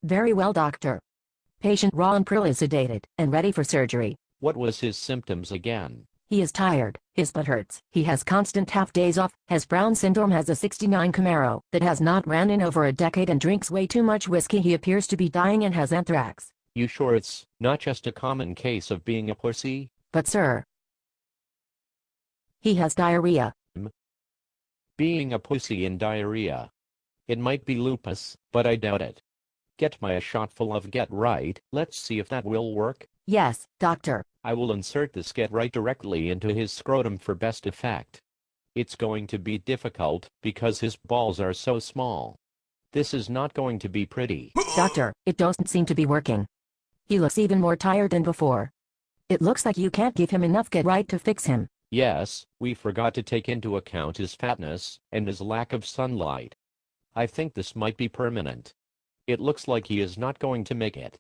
Very well, doctor. Patient Ron Prill is sedated and ready for surgery. What was his symptoms again? He is tired, his butt hurts, he has constant half days off, has Brown syndrome, has a 69 Camaro that has not ran in over a decade and drinks way too much whiskey. He appears to be dying and has anthrax. You sure it's not just a common case of being a pussy? But sir, he has diarrhea. Being a pussy and diarrhea. It might be lupus, but I doubt it. Get my a shot full of Get Right. Let's see if that will work. Yes, doctor. I will insert this Get Right directly into his scrotum for best effect. It's going to be difficult because his balls are so small. This is not going to be pretty. Doctor, it doesn't seem to be working. He looks even more tired than before. It looks like you can't give him enough Get Right to fix him. Yes, we forgot to take into account his fatness and his lack of sunlight. I think this might be permanent. It looks like he is not going to make it.